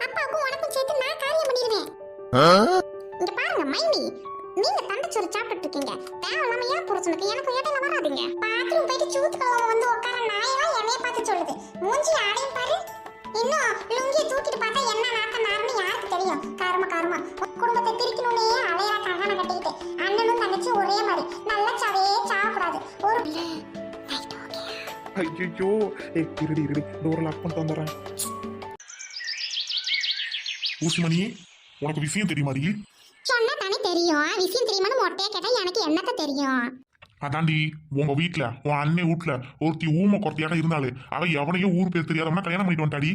அப்பாவுக்கும் உனக்கும் சேர்த்து நான் காரியம் பண்ணிடுவேன். இங்க பாருங்க மைனி, நீங்க தண்டச்சோறு சாப்பிட்டு இருக்கீங்க. தேவையில்லாம ஏன் புருஷனுக்கு எனக்கு இடையில வராதீங்க. பாத்ரூம் போயிட்டு சூத்துக்கலாம வந்து உட்கார நாயெல்லாம் என்னைய பார்த்து சொல்லுது. மூஞ்சி ஆடையும் பாரு. இன்னும் லுங்கியை தூக்கிட்டு பார்த்தா என்ன நாட்டம் நாருன்னு யாருக்கு தெரியும்? காரமா காரமா குடும்பத்தை பிரிக்கணும்னே அலையா ககான கட்டிக்கிட்டு அண்ணனும் தங்கச்சி ஒரே மாதிரி நல்லா சாவையே சாப்பிடாது. ஒரு ஐயோ இருடி டோர் லாக் பண்ணிட்டு வந்துடுறேன். ஊசிமணி, உனக்கு விஷயம் தெரியுமாடி? சொன்னா தானே தெரியும். விஷயம் தெரியுமான்னு மொட்டையா கேட்டா எனக்கு என்னத்த தெரியும்? அதாண்டி, உங்க வீட்டுல உன் அண்ணன் வீட்டுல ஒருத்தி ஊம குறத்தியாட இருந்தாளு. அவ எவனையும் ஊர் பேர் தெரியாதவனா கல்யாணம் பண்ணிட்டு வந்துட்டாடி.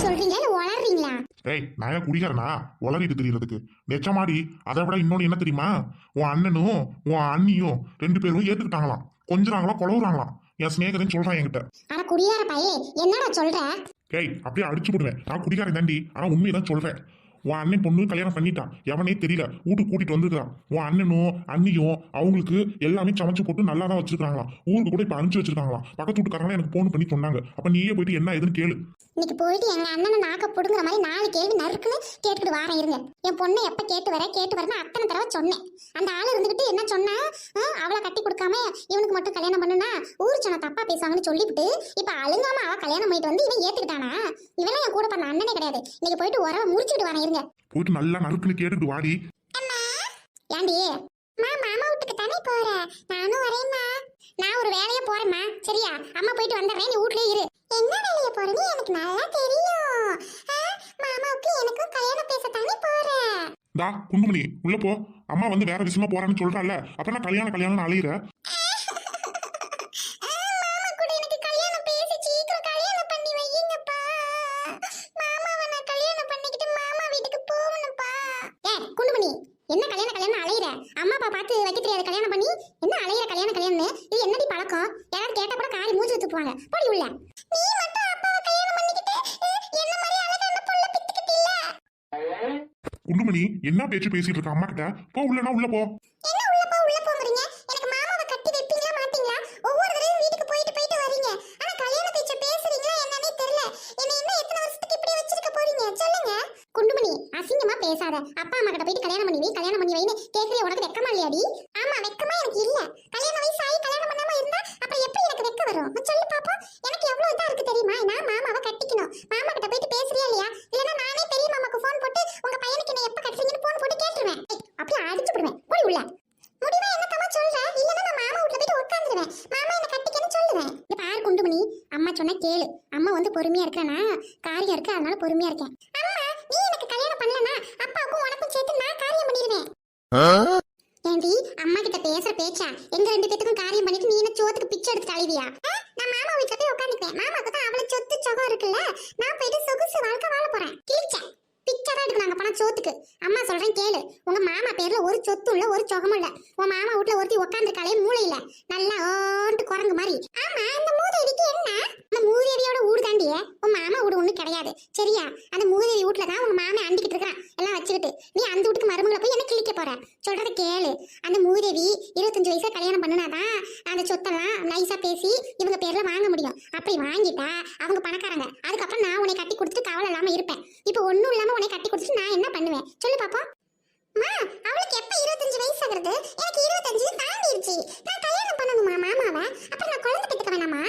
சொல்றீங்க வளர்றீங்களா? ஏய், நான் குடிக்கிறனா வளரிட்டு தெரியறதுக்கு? நெச்சமாடி. அதை விட இன்னொன்னு என்ன தெரியுமா? உன் அண்ணனும் உன் அண்ணியும் 2 பேரும் ஏத்துக்கிட்டாங்களாம். கொஞ்சறாங்களா கொலவுறாங்களாம். என் ஸ்நேகரன் சொல்றான் என்கிட்ட. ஆனா குடியார பையே என்னடா சொல்ற? ஏய், அப்படியே அடிச்சு போடுவேன். நான் குடிக்காரன் தாண்டி, ஆனா உண்மையதான் சொல்றேன். உன் அண்ணன் பொண்ணு கல்யாணம் பண்ணிட்டான். எவனே தெரியல, வீட்டுக்கு கூட்டிட்டு வந்துருக்கான். உன் அண்ணனும் அண்ணியும் அவங்களுக்கு எல்லாமே சமைச்சு போட்டு நல்லா தான் வச்சிருக்காங்களாம். ஊருக்கு கூட இப்ப அனுப்பிச்சு வச்சிருக்காங்களாம். பக்கத்து வீட்டுக்காரங்க எனக்கு போன் பண்ணி சொன்னாங்க. அப்ப நீயே போயிட்டு என்ன ஏதுன்னு கேளு. இன்னைக்கு போயிட்டு எங்க அண்ணனை நாக்க புடுங்குற மாதிரி 4 கேள்வி நறுக்குன்னு கேட்டுட்டு வாரேன் இருங்க. என் பொண்ணை எப்ப கேட்டு வரேன்னு அத்தனை தடவை சொன்னேன். அந்த ஆள் இருந்துகிட்டு என்ன சொன்னா, அவளை கட்டி கொடுக்காம இவனுக்கு மட்டும் கல்யாணம் பண்ணுனா ஊர் சொன்ன தப்பா பேசுவாங்கன்னு சொல்லிவிட்டு இப்ப அழுங்காம அவ கல்யாணம் பண்ணிட்டு வந்து இவன் ஏத்துக்கிட்டானா? இவெல்லாம் என் கூட பண்ண அண்ணனே கிடையாது. இன்னைக்கு போயிட்டு உறவை முறிச்சுட்டு வரேன் இருங்க. போயிட்டு நல்லா நறுக்குன்னு கேட்டுட்டு வாடி. ஏண்டி மாமா வீட்டுக்கு தானே போற? நானும் வரேம்மா. நான் ஒரு வேலையா போறேம்மா. சரியா? அம்மா போயிட்டு வந்துடுறேன், நீ வீட்லயே இரு. என்ன வேலையா போறேன்னு எனக்கு நல்லா தெரியும். மாமாவுக்கு எனக்கும் கல்யாணம் பேச தானே போறேன். டா குண்டுமணி, உள்ள போ. அம்மா வந்து வேற விஷயமா போறான்னு சொல்றால, அப்ப நான் கல்யாணம் அலையிற. மாமா கூட எனக்கு கல்யாணம் பேசி சீக்கிரம் கல்யாணம் பண்ணி வையுங்கப்பா. மாமாவை நான் கல்யாணம் பண்ணிக்கிட்டு மாமா வீட்டுக்கு போகணும்ப்பா. குண்டுமணி, என்ன கல்யாணம் அலையிற? அம்மா அப்பா பார்த்து வைக்க தெரியாது கல்யாணம் பண்ணி என்ன அலையிற கல்யாணம்னு? இது என்னடி பழக்கம்? யாராவது கேட்டா கூட காரி மூஞ்சி துப்புவாங்க. போடி உள்ள. நீ மட்டும் அப்பாவை கல்யாணம் பண்ணிக்கிட்டு என்ன மாதிரி அழகான புள்ள பித்துக்கிட்டில்ல? குண்டுமணி, என்ன பேச்சு பேசிட்டு இருக்க அம்மா கிட்ட? போ உள்ளனா உள்ள போ. என்ன உள்ள போங்கறீங்க? எனக்கு மாமாவை கட்டி வைப்பீங்களா மாட்டீங்களா? ஒவ்வொரு தடவையும் வீட்டுக்கு போயிட்டு வரீங்க. ஆனா கல்யாண பேச்ச பேசுறீங்களா என்னன்னே தெரியல. என்ன இன்னும் எத்தனை வருஷத்துக்கு இப்படி வச்சிருக்க போறீங்க? சொல்லுங்க. குண்டுமணி, அசிங்கமா பேசாத. அப்பா அம்மா கிட்ட போயிட்டு கல்யாணம் பண்ணி வைன்னு கேக்குறே. உனக்கு வெக்கமா இல்லையாடி? ஆமா, வெக்கமா எனக்கு இல்ல. கல்யாண வயசு ஆகி கல்யாணம் பண்ணாம இருந்தா அப்புறம் எப்படி எனக்கு வெக்க வரும்? சொல்லு பாப்போம். எனக்கு எவ்வளவு இதா இருக்கு தெரியுமா? நான் மாமாவை கட்டிக்கணும். மாமா கிட்ட போயிட்டு பேசுறியா இல்லையா? இல்லனா நானே பெரிய மாமாக்கு போன் போட்டு உங்க பையனுக்கு என்ன எப்ப கட்டுறீங்கன்னு போன் போட்டு கேட்டுருவேன். அப்படியே அடிச்சு விடுவேன். போய் உள்ள. முடிவா என்ன தமா சொல்ற? இல்லனா நான் மாமா வீட்ல போயிட்டு உட்கார்ந்துருவேன். மாமா என்ன கட்டிக்கன்னு சொல்லுவேன். இந்த பாரு குண்டுமணி, அம்மா சொன்னா கேளு. அம்மா வந்து பொறுமையா இருக்கறனா, காரியம் இருக்கு அதனால பொறுமையா இருக்கேன். அம்மா, நீ எனக்கு கல்யாணம் பண்ணலனா அப்பாவுக்கும் உனக்கும் சேர்த்து நான் காரியம் பண்ணிடுவேன். ஏண்டி அம்மா கிட்ட பேசுற பேச்சா? எங்க 2 பேத்துக்கும் காரியம் பண்ணிட்டு நீ என்ன சோத்துக்கு பிச்சை எடுத்து அழுவியா? நான் மாமா வீட்ல போய் உட்கார்ந்துட்டேன். மாமாக்கு தான் அவ்வளவு சொத்து சொகம் இருக்குல்ல. நான் போயிட்டு சொகுசு வாழ்க்கை வாழ போறேன். கிழிச்சேன். பிச்சை தான் எடுக்கணும் அங்க பணம் சோத்துக்கு. அம்மா சொல்றேன் கேளு. உங்க மாமா பேர்ல ஒரு சொத்து இல்ல, ஒரு சொகமும் இல்ல. உன் மாமா வீட்ல ஒருத்தி உட்கார்ந்துருக்காளே மூளையில நல்லா ஓண்டு குரங்கு மாதிரி. ஆமா, அந்த மூதேவிக்கு என்ன? அந்த மூதேவியோட ஊடு தாண்டியே உன் மாமா வீடு ஒண்ணு கிடையாது. சரியா? அந்த மூதேவி வீட்ல தான் உங்க மாமா அண்டிக்கிட்டு இருக்கான் எல்லாம் வச்சுக்கிட்டு. நீ அந்த வீட்டுக்கு மருமகளை போய் என்ன கிழிக்க போற? சொல்றத கேளு. அந்த மூதேவி 25 வயசுல கல்யாணம் பண்ணுனாதான் அந்த சொத்தெல்லாம் நைஸா பேசி இவங்க பேர்ல வாங்க முடியும். அப்படி வாங்கிட்டா அவங்க பணக்காரங்க. அதுக்கப்புறம் நான் உன்னை கட்டி கொடுத்துட்டு கவலை இல்லாம இருப்பேன். இப்ப ஒண்ணும் இல்லாம உன்னை கட்டி கொடுத்துட்டு நான் என்ன பண்ணுவேன்? சொல்லு பாப்போம். அவளுக்கு எப்ப 25 வயசு ஆகுறது? எனக்கு 25 தாண்டிடுச்சு. நான் கல்யாணம் பண்ணணுமா மாமாவை? அப்புறம் நான் குழந்தை பெற்றுக்க வேணாமா?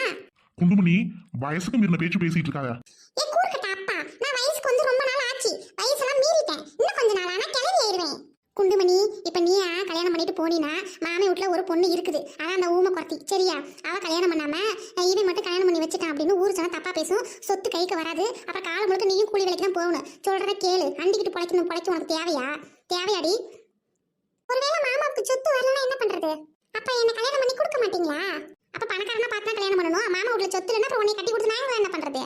குண்டுமணி, வயசுக்கு மீறின பேச்சு பேசிட்டு இருக்காத. ஏ கூர்க்கட்ட அப்பா, நான் வயசுக்கு வந்து ரொம்ப நாள் ஆச்சு. வயசெல்லாம் மீறிட்டேன். இன்னும் கொஞ்ச நாள் ஆனா கிளவி ஆயிடுவேன். குண்டுமணி, இப்ப நீ கல்யாணம் பண்ணிட்டு போனீனா மாமி வீட்டுல ஒரு பொண்ணு இருக்குது. ஆனா அந்த ஊமை குறத்தி. சரியா? அவ கல்யாணம் பண்ணாம இவன் மட்டும் கல்யாணம் பண்ணி வச்சுட்டான் அப்படின்னு ஊர் சொன்னா தப்பா பேசும். சொத்து கைக்கு வராது. அப்புறம் காலம் முழுக்க நீயும் கூலி வேலைக்கு தான் போகணும். சொல்றத கேளு. அண்டிக்கிட்டு பொழைக்க உனக்கு தேவையாடி? ஒருவேளை மாமாவுக்கு சொத்து வரலன்னா என்ன பண்றது? அப்ப என்ன கல்யாணம் பண்ணி கொடுக்க மாட்டீங்களா? அப்ப பணக்காரனா பார்த்தா கல்யாணம் பண்ணணும். மாமா வீட்டுல சொத்து இல்லைன்னா அப்புறம் உன்னை கட்டி கொடுத்து நான் என்ன பண்றது?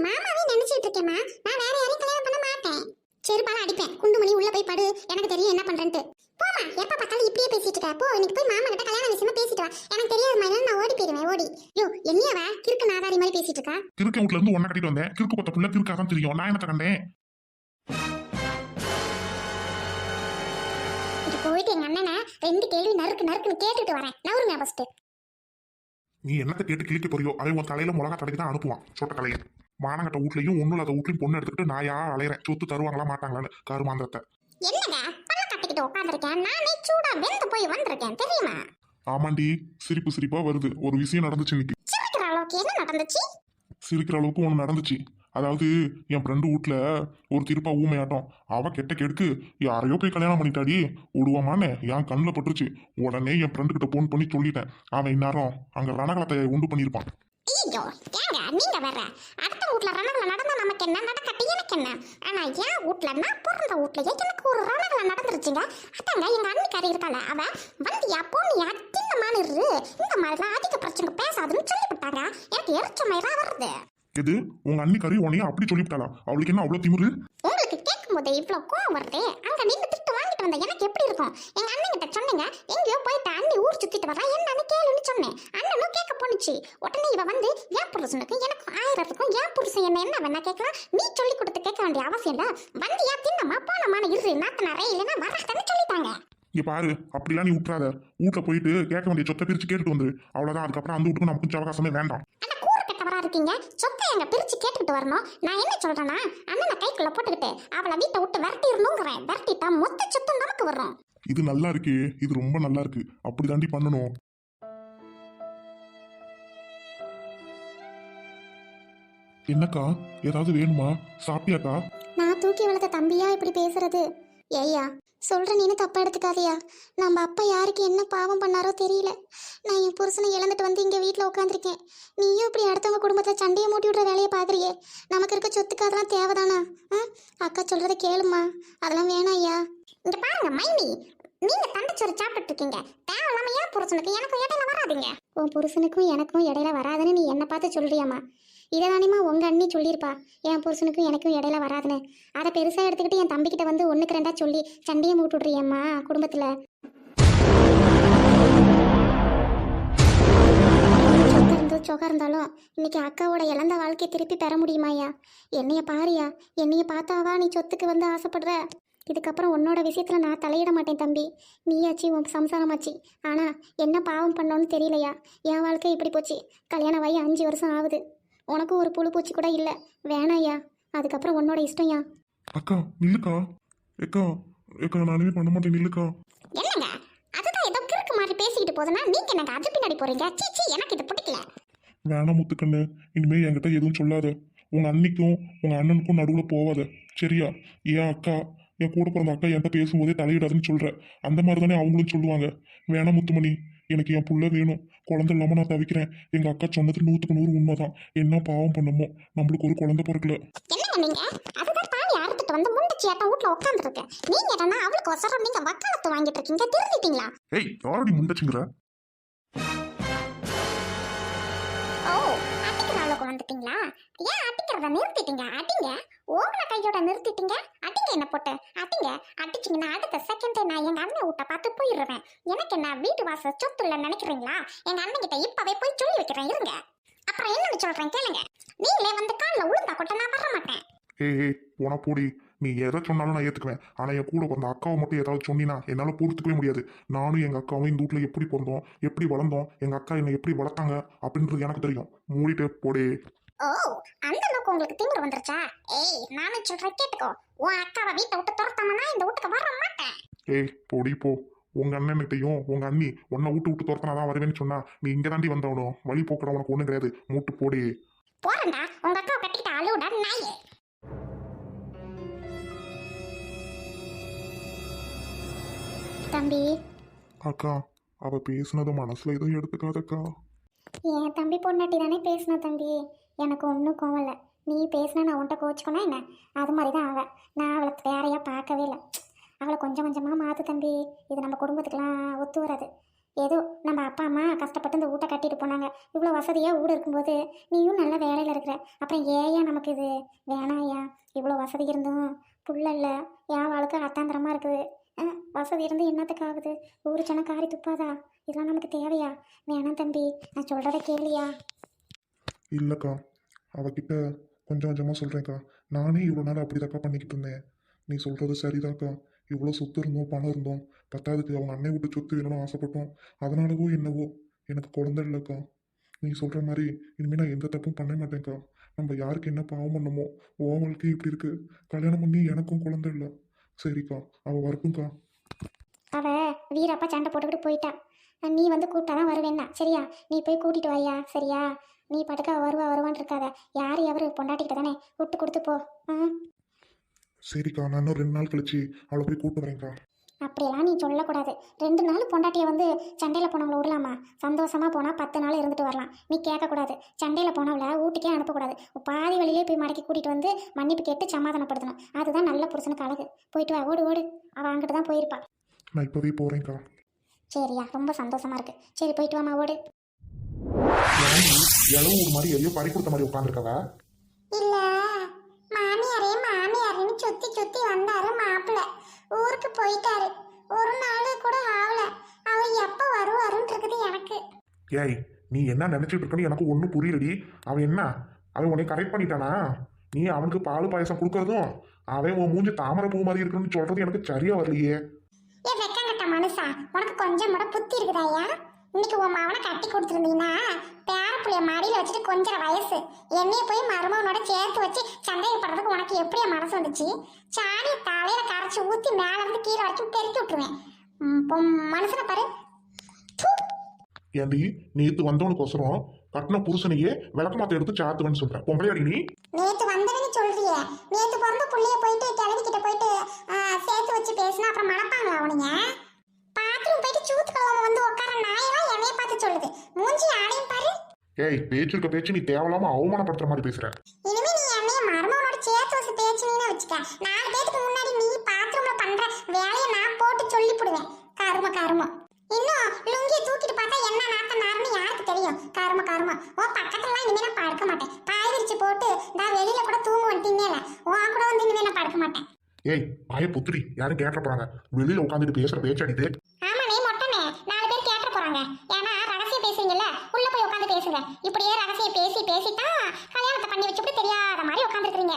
மாமாவே நினைச்சிட்டு இருக்கேம்மா. நான் வேற யாரையும் கல்யாணம் பண்ண மாட்டேன். செருப்பால அடிப்பேன். குண்டுமணி உள்ள போய் படு. எனக்கு தெரியும் என்ன பண்றேன்ட்டு. போமா, எப்ப பார்த்தாலும் இப்படியே பேசிட்டு இருக்க. போ, இன்னைக்கு போய் மாமா கிட்ட கல்யாண விஷயமா பேசிட்டு வா. எனக்கு தெரியாது மாதிரி நான் ஓடி போயிருவேன். ஓடி. யோ, என்னையவ கிறுக்கு நாதாரி மாதிரி பேசிட்டு இருக்கா? கிறுக்கு வீட்ல இருந்து ஒன்ன கட்டிட்டு வந்தேன். கிறுக்கு பத்த புள்ள கிறுக்காதான் தெரியும். நான் என்ன கண்டேன்? இது போயிட்டு எங்க அண்ணனை 2 கேள்வி நறுக்குன்னு கேட்டுட்டு வரேன். நவருங்க ஃபர்ஸ்ட். நீ என்னத்தை கேட்டு கிழிக்க போறியோ அதை உன் தலையில மிளகா தடவி தான் அனுப்புவான் சொட்ட தலையை. மானங்கட்ட வீட்லயும் ஒண்ணும் இல்லாத வீட்லயும் பொண்ணு எடுத்துக்கிட்டு நான் யா அலையிறேன் சொத்து தருவாங்களா மாட்டாங்களான்னு கருமாந்திரத்தை. என்னங்க பல்ல கட்டிக்கிட்டு உட்காந்துருக்கேன், நானே சூடா வெந்து போய் வந்திருக்கேன் தெரியுமா? ஆமாண்டி, சிரிப்பு சிரிப்பா வருது. ஒரு விஷயம் நடந்துச்சு இன்னைக்கு. சிரிக்கிற அளவுக்கு என்ன நடந்துச்சு? சிரிக்கிற அளவுக்கு ஒன்று நடந்துச்சு. அதாவது என் ஃப்ரெண்டு வீட்டில் ஒரு திருப்பா ஊமையாட்டம். அவ கெட்ட கெடுக்கு யாரையோ போய் கல்யாணம் பண்ணிட்டாடி விடுவாமான்னு என் கண்ணில் பட்டுருச்சு. உடனே என் ஃப்ரெண்டு கிட்ட ஃபோன் பண்ணி சொல்லிட்டேன். அவன் இந்நேரம் அங்கே ரணகலத்தை உண்டு பண்ணியிருப்பான். ஐயோ ஏங்க நீங்க வேற, அடுத்த வீட்ல ரணகல நடந்தா நமக்கு என்ன, நடக்கட்டு எனக்கு என்ன? ஆனா என் வீட்ல நான் பிறந்த வீட்லயே எனக்கு ஒரு ரணகல நடந்துருச்சுங்க. அதாங்க எங்க அண்ணிக்காரி இருக்காள, அவ வந்தியா போனியா தின்னமான இரு, இந்த மாதிரிலாம் அதிக பிரச்சனை பேசாதுன்னு சொல்லிவிட்டாங்க. எனக்கு எரிச்ச மயிரா வருது. எது உங்க அண்ணி கறி உனையும் அப்படி சொல்லிவிட்டாளா? அவளுக்கு என்ன அவ்வளோ திமிரு? உங்களுக்கு கேட்கும் போதே இவ்வளவு கோவம் வருது. அங்க நின்று திட்டு வாங்கிட்டு வந்த எனக்கு எப்படி இருக்கும்? எங்க அண்ணன் கிட்ட சொன்னீங்க, எங்கேயோ போயிட்டு அண்ணி ஊர் சுத்திட்டு வரா என்னன்னு கேளுன்னு சொன்னேன். அண்ணனும் கேட்க போனுச்சு. உடனே இவ வந்து என் புருஷனுக்கும் எனக்கும் ஆயிரத்துக்கும் என் புருஷன் என்ன வேணா கேட்கலாம், நீ சொல்லி கொடுத்து கேட்க வேண்டிய அவசியம் இல்ல. வந்தியா தின்னமா போனமான இரு நாத்தனாரே இல்லைன்னா வராதன்னு சொல்லிட்டாங்க. இங்க பாரு, அப்படிலாம் நீ விட்டுறாத. வீட்டில் போயிட்டு கேட்க வேண்டிய சொத்தை பிரிச்சு கேட்டுட்டு வந்துரு. அவ்வளோதான். அதுக்கப்புறம் அந்த வீட்டுக்கு நமக்கு கொஞ்சம் அவகாசமே வேண்டாம். அந்த கூறு கட்டவரா இருக்கீங்க, சொத்தை எங்க பிரிச்சு கேட்டுக்கிட்டு வரணும். நான் என்ன சொல்றேன்னா, அண்ணனை கைக்குள்ள போட்டுக்கிட்டு அவளை வீட்டை விட்டு விரட்டிடணுங்கிறேன். விரட்டிட்டா மொத்த சொத்தும் நமக்கு வரும். இது நல்லா இருக்கு, இது ரொம்ப நல்லா இருக்கு. அப்படி தாண்டி பண்ணணும். என்னக்கா, ஏதாவது வேணுமா? சாப்பிட்டியாக்கா? நான் தூக்கி வளர்த்த தம்பியா இப்படி பேசுறது? ஏய்யா சொல்ற நீனு தப்பா எடுத்துக்காதயா. நம்ம அப்பா யாருக்கு என்ன பாவம் பண்ணாரோ தெரியல. நான் என் புருஷனை இழந்துட்டு வந்து இங்க வீட்டுல உட்காந்துருக்கேன். நீயும் இப்படி அடுத்தவங்க குடும்பத்துல சண்டையை மூட்டி விடுற வேலையை பாக்குறியே. நமக்கு இருக்க சொத்துக்கு அதெல்லாம் தேவைதானா? அக்கா சொல்றதை கேளுமா, அதெல்லாம் வேணாம் ஐயா. இங்க பாருங்க மைனி, நீங்க தண்டச்சோறு சாப்பிட்டு இருக்கீங்க. தேவையில்லாம என் புருஷனுக்கு எனக்கும் இடையில வராதீங்க. உன் புருஷனுக்கும் எனக்கும் இடையில வராதுன்னு நீ என்ன பார்த்து சொல்றியாமா? இதை தானிமா உங்க அண்ணி சொல்லியிருப்பா, என் புருஷனுக்கும் எனக்கும் இடையில வராதுன்னு. அதை பெருசா எடுத்துக்கிட்டு என் தம்பிக்கிட்ட வந்து ஒண்ணுக்கு ரெண்டா சொல்லி சண்டையை மூட்டு விடுறியம்மா குடும்பத்துல. சொகம் இருந்தாலும் இன்னைக்கு அக்காவோட இழந்த வாழ்க்கையை திருப்பி பெற முடியுமாயா? என்னைய பாரியா, என்னைய பார்த்தாவா நீ சொத்துக்கு வந்து ஆசைப்படுற? இதுக்கப்புறம் உன்னோட விஷயத்துல நான் தலையிட மாட்டேன் தம்பி. நீயாச்சு உன் சம்சாரமாச்சு. ஆனா என்ன பாவம் பண்ணோன்னு தெரியலையா? என் வாழ்க்கை இப்படி போச்சு. கல்யாணம் ஆகி 5 வருஷம் ஆகுது. உனக்கு ஒரு புழு பூச்சி கூட இல்லை. வேணாயா, அதுக்கப்புறம் உன்னோட இஷ்டம்யா. அக்கா நில்லுக்கா. ஏக்கா ஏக்கா, நானுமே பண்ண மாட்டேன், நில்லுக்கா. என்னங்க அதுதான் ஏதோ கிறுக்கு மாதிரி பேசிக்கிட்டு போதுன்னா நீங்க எனக்கு அது பின்னாடி போறீங்க. சீச்சி, எனக்கு இது பிடிக்கல. வேணாம் முத்துக்கண்ணு, இனிமே என்கிட்ட எதுவும் சொல்லாத. உங்க அண்ணிக்கும் உங்க அண்ணனுக்கும் நடுவில் போவாத, சரியா? என் அக்கா, என் கூட பிறந்த அக்கா என்கிட்ட பேசும்போதே தலையிடாதுன்னு சொல்ற. அந்த மாதிரி தானே அவங்களும் சொல்லுவாங்க. வேணாம் முத்துமணி, எனக்கு என் புள்ள வேணும். குழந்தை இல்லாம நான் தவிக்கிறேன். எங்க அக்கா சொன்னது 100க்கு 100 உண்மைதான். என்ன பாவம் பண்ணமோ, நம்மளுக்கு ஒரு குழந்தை பிறக்கல. என்னங்க நீங்க அதுதான் தாலி அறுத்துட்டு வந்து முண்டச்சி ஆட்டம் வீட்டுல உட்காந்துருக்கேன். நீங்க என்னன்னா அவளுக்கு ஒசரம் நீங்க வக்காலத்து வாங்கிட்டு இருக்கீங்க. திருந்திட்டீங்களா? ஏய், யாரடி முண்டச்சுங்கிற? ஓ, அடிக்கிற அளவுக்கு வந்துட்டீங்களா? ஏன் அடிக்கிறத நிறுத்திட்டீங்க? அடிங்க, உங்களை கையோட நிறுத்திட்டீங்க. அடிங்க, என்ன போட்டு அடிங்க. அடிச்சிங்கன்னா அடுத்த செகண்டே நான் எங்க அண்ணன் வீட்டை பார்த்து போயிடுவேன். எனக்கு என்ன வீட்டு வாசல் சொத்து இல்லைன்னு நினைக்கிறீங்களா? எங்க அண்ணன் கிட்ட இப்பவே போய் சொல்லி வைக்கிறேன், இருங்க. அப்புறம் என்னன்னு சொல்றேன் கேளுங்க. நீங்களே வந்து காலில் உளுந்தா கொட்ட நான் வர மாட்டேன். ஏய் போனா போடி. நீ எதை சொன்னாலும் நான் ஏத்துக்குவேன். ஆனா என் கூட பிறந்த அக்காவை மட்டும் ஏதாவது சொன்னீங்கன்னா என்னால பொறுத்துக்கவே முடியாது. நானும் எங்க அக்காவும் இந்த வீட்டுல எப்படி பிறந்தோம், எப்படி வளர்ந்தோம், எங்க அக்கா என்னை எப்படி வளர்த்தாங்க அப்படின்றது எனக்கு தெரியும். மூடிட்டு போடே. ஓ, அந்த அளவுக்கு உங்களுக்கு திமிரு வந்துருச்சா? ஏய், நானும் சொல்றேன் கேட்டுக்கோ. உன் அக்காவை வீட்டை விட்டு துரத்தாமனா இந்த வீட்டுக்கு வர மாட்டேன். ஏய் போடி போ. உங்க அண்ணன்கிட்டையும் உங்க அண்ணி உன்னை விட்டு துரத்தினாதான் வருவேன்னு சொன்னா நீ இங்க தாண்டி வந்தவனும். வழி போக்குற உனக்கு ஒண்ணும் கிடையாது. மூட்டு போடி. போறேன்டா, உங்க அக்காவை கட்டிக்கிட்ட அழுவுடா நாயே. தம்பி, அக்கா, அவ பேசுனது மனசுல எதுவும் எடுத்துக்காதக்கா. என் தம்பி பொண்டாட்டி தானே பேசின தம்பி. எனக்கு ஒன்றும் கோவம் இல்லை. நீ பேசினா நான் உன்ட்ட கோச்சுக்கோனா என்ன? அது மாதிரி தான் அவள். நான் அவளை வேறையாக பார்க்கவே இல்லை. அவளை கொஞ்சம் கொஞ்சமாக மாற்று தம்பி. இது நம்ம குடும்பத்துக்கெலாம் ஒத்து வராது. ஏதோ நம்ம அப்பா அம்மா கஷ்டப்பட்டு இந்த வீட்டை கட்டிட்டு போனாங்க. இவ்வளோ வசதியாக வீடு இருக்கும்போது நீயும் நல்ல வேலையில் இருக்கிற. அப்புறம் ஏயா நமக்கு இது வேணாம் ஐயா. இவ்வளோ வசதி இருந்தும் புள்ள இல்லை. என் வாழ்க்கை அத்தாந்திரமாக இருக்குது. வசதி இருந்து என்னத்துக்கு ஆகுது? ஊரு ஜனம் காரி துப்பாதா? இதெல்லாம் நமக்கு தேவையா? வேணாம் தம்பி, நான் சொல்கிறத கேளியா? இல்லக்கா, அவகிட்ட கொஞ்சம் கொஞ்சமாக சொல்கிறேன்க்கா. நானே இவ்வளோ நாள் அப்படிதாக்கா பண்ணிக்கிட்டு இருந்தேன். நீ சொல்கிறது சரிதாக்கா. இவ்வளோ சொத்து இருந்தோம், பணம் இருந்தோம், பத்தாவதுக்கு அவங்க அண்ணன் விட்டு சொத்து வேணும்னு ஆசைப்பட்டோம். அதனாலவோ என்னவோ எனக்கு குழந்தை இல்லைக்கா. நீ சொல்ற மாதிரி இனிமே நான் எந்த தப்பும் பண்ண மாட்டேன்க்கா. நம்ம யாருக்கு என்ன பாவம் பண்ணமோ ஓவலுக்கு இப்படி இருக்கு. கல்யாணம் பண்ணி எனக்கும் குழந்தை இல்லை. சரிக்கா, அவ வரட்டும்க்கா. அவ வீரப்பா சண்டை போட்டுக்கிட்டு போயிட்டா. நீ வந்து கூப்பிட்டா தான் வருவேன்னா சரியா? நீ போய் கூட்டிட்டு வாயா சரியா? நீ பட்டுக்க வருவான்னு இருக்காத. யார் எவரு பொண்டாட்டிக்கிட்ட தானே விட்டு கொடுத்து போ. சரிக்கா, நான் இன்னும் 2 நாள் கழிச்சு அவளை போய் கூப்பிட்டு வரேன்க்கா. அப்படியெல்லாம் நீ சொல்லக்கூடாது. 2 நாள் பொண்டாட்டியை வந்து சண்டையில் போனவங்கள விடலாமா? சந்தோஷமா போனால் 10 நாள் இருந்துட்டு வரலாம். நீ கேட்கக்கூடாது. சண்டையில் போனவளை வீட்டுக்கே அனுப்பக்கூடாது. பாதி வழியிலே போய் மடக்கி கூட்டிகிட்டு வந்து மன்னிப்பு கேட்டு சமாதானப்படுத்தணும். அதுதான் நல்ல புருஷனுக்கு அழகு. போயிட்டு வா, ஓடு ஓடு. அவள் அங்கிட்டு தான் போயிருப்பா. நான் இப்போவே போகிறேன்க்கா. சரியா, ரொம்ப சந்தோஷமா இருக்கு. சரி போயிட்டு வாமா, ஓடு. எவ்வளோ ஒரு மாதிரி எதையோ பறி கொடுத்த மாதிரி உட்காந்துருக்கவ. இல்ல மாமியாருன்னு சுத்தி சுத்தி வந்தாரு மாப்பிள்ள. ஊருக்கு போயிட்டாரு. ஒரு நாள் கூட ஆகல. அவர் எப்ப வருவாருன்னு இருக்குது எனக்கு. ஏய், நீ என்ன நினைச்சிட்டு இருக்கன்னு எனக்கு ஒன்றும் புரியலடி. அவன் உன்னை கரெக்ட் பண்ணிட்டானா? நீ அவனுக்கு பால் பாயசம் கொடுக்கறதும் அவன் உன் மூஞ்சி தாமரை பூ மாதிரி இருக்குன்னு சொல்றது எனக்கு சரியா வரலையே. ஏ வெக்கங்கட்ட மனுஷா, உனக்கு கொஞ்சம் கூட புத்தி இருக்குதாயா? இன்னைக்கு உன் மாவனை கட்டி கொடுத்துருந்தீங்கன்னா பேரப்புள்ளைய மடியில் வச்சுட்டு கொஞ்சம் வயசு என்னைய போய் மருமகனோட சேர்த்து வச்சு சந்தேகப்படுறதுக்கு உனக்கு எப்படியா மனசு வந்துச்சு? சாணி தலையில கரைச்சி ஊற்றி மேலே இருந்து கீழே வரைக்கும் பெருக்கி விட்டுருவேன். மனுஷனை பாரு. ஏண்டி, நேத்து வந்தவனுக்கோசரம் கட்டின புருஷனையே விளக்கமாத்த எடுத்து சாத்துவன்னு சொல்றேன். பொம்பளையாடி நீ? நேத்து வந்தவன்னு சொல்றியே, நேத்து பிறந்த புள்ளைய போயிட்டு கிளவிக்கிட்ட போயிட்டு சேர்த்து வச்சு பேசினா அப்புறம் மணப்பாங்களா அவனுங்க? பாத்ரூம் போயிட்டு சூத்து கலவாம வந்து உட்கார நாயெல்லாம் என்னைய பார்த்து சொல்லுது. மூஞ்சி ஆடையும் பாரு. ஏய், பேச்சுருக்க பேச்சு நீ தேவையில்லாம அவமானப்படுத்துற மாதிரி பேசுற. இனிமே நீ என்னைய மருமகனோட சேர்த்து வச்சு பேச்சுனீன்னு வச்சுக்க. 4 பேருக்கு முன்னாடி நீ பாத்ரூம்ல பண்ற வேலையை நான் போட்டு சொல்லிவிடுவேன். கருமம். இன்னும் லுங்கியை தூக்கிட்டு பார்த்தா என்ன நாத்த நாருன்னு யாருக்கு தெரியும்? கருமம். உன் பக்கத்துலலாம் இனிமே நான் படுக்க மாட்டேன். பாய் விரிச்சு போட்டு நான் வெளியில கூட தூங்க வந்துட்டீங்கல்ல, உன் கூட வந்து இனிமே நான் படுக்க மாட்டேன். ஏய், வாய புத்திரி, யாரும் கேட்ட போறாங்க? வெளியில உட்காந்துட்டு பேசுற பேச்சாடிட்டு. ஆமா, நீ மொட்டனே 4 பேர் கேட்ட போறாங்க. ஏன்னா ரகசியம் பேசுறீங்கல்ல, உள்ள போய் உட்காந்து பேசுங்க. இப்படியே ரகசியம் பேசித்தான் கல்யாணத்தை பண்ணி வச்சுட்டு தெரியாத மாதிரி உட்காந்துருக்கீங்க.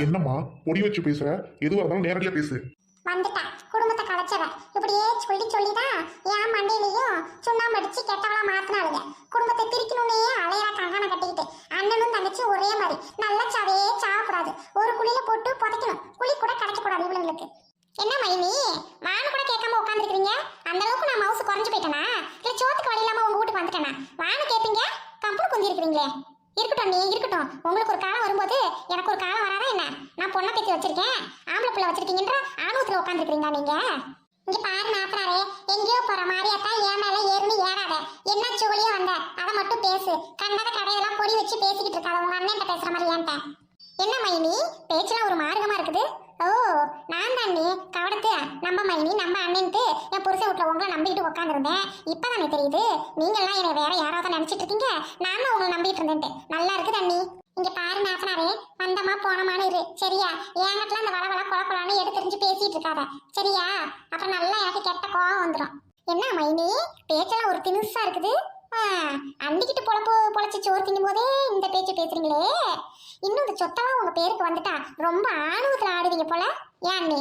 என்னம்மா பொடி வச்சு பேசுற? எதுவாக இருந்தாலும் நேரடியா பேசு. வந்துட்டா குடும்பத்தை கலைச்சவ. இப்படியே சொல்லிதான் என் மண்டையிலையும் சுண்ணாம்பு அடிச்சு கெட்டவளா மாத்தினாளுங்க. குடும்பத்தை பிரிக்கணும்னே அலையா கங்கான கட்டிக்கிட்டு அண்ணனும் தங்கச்சி ஒரே மாதிரி நல்ல சாவையே சாவக்கூடாது. ஒரு குழியில போட்டு புதைக்கணும். குழி கூட கிடைக்கக்கூடாது இவளுங்களுக்கு. என்ன மைனி, வானு கூட கேட்காம உட்காந்துருக்கீங்க? அந்த அளவுக்கு நான் மவுசு குறைஞ்சு போயிட்டேனா? இல்ல சோத்துக்கு வழி இல்லாம உங்க வீட்டுக்கு வந்துட்டேனா? வானு கேட்பீங்க, கம்பு குந்தி இருக்கிறீங்களே. இருக்கட்டும். உங்களுக்கு ஒரு காலம் வரும்போது எனக்கு ஒரு காலம் வராதா என்ன? நான் பொண்ணை பேச்சு வச்சிருக்கேன், ஆம்பளை பிள்ளை வச்சிருக்கீங்கன்ற ஆணவத்துல உட்காந்துருக்கீங்களா நீங்க? இங்க பாரு நாத்தனாரே, எங்கேயோ போற மாதிரியாத்தா என் மேல ஏறுன்னு ஏறாத. என்ன சோழியா வந்த அதை மட்டும் பேசு. கண்டத கடையெல்லாம் பொடி வச்சு பேசிக்கிட்டு இருக்காத உங்க அண்ணன் பேசுற மாதிரி ஏன்ட்ட. என்ன மைனி, பேச்செல்லாம் ஒரு மார்க்கமா இருக்குது. ஓ, நான் தான் நீ கவடத்து நம்ம மைனி நம்ம அண்ணன்ட்டு என் புருஷ வீட்டுல உங்களை நம்பிக்கிட்டு உட்காந்துருந்தேன். இப்பதானே தெரியுது நீங்கெல்லாம் என்னை வேற யாராவது நினைச்சிட்டு இருக்கீங்க. நான் தான் உங்களை நம்பிட்டு இருந்தேன்ட்டு. நல்லா இருக்குது அண்ணி. இங்க பாரு நாத்தனாரே, வந்தமா போனமான இரு சரியா? என்கிட்ட அந்த வளவள கொலன்னு எடுத்துரிஞ்சு பேசிட்டு இருக்காத சரியா? அப்புறம் நல்லா எனக்கு கெட்ட கோவம் வந்துடும். என்ன மைனி, பேச்செல்லாம் ஒரு தினுசா இருக்குது. அண்டிக்கிட்டு பொழைச்சு சோறு திங்கும் போதே இந்த பேச்சு பேசுறீங்களே. இன்னும் இந்த சொத்தெல்லாம் உங்க பேருக்கு வந்துட்டா ரொம்ப ஆணவத்துல ஆடுவீங்க போல. ஏன் நீ